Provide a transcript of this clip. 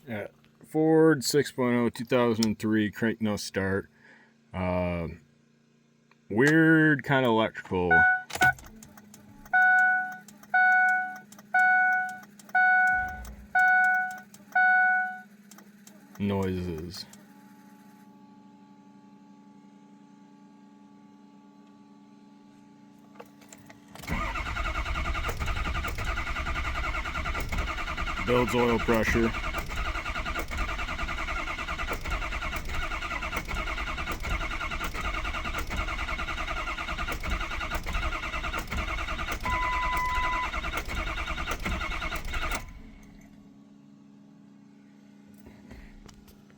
Yeah. Ford 6.0 2003 crank no start. Weird kind of electrical noises. Builds oil pressure.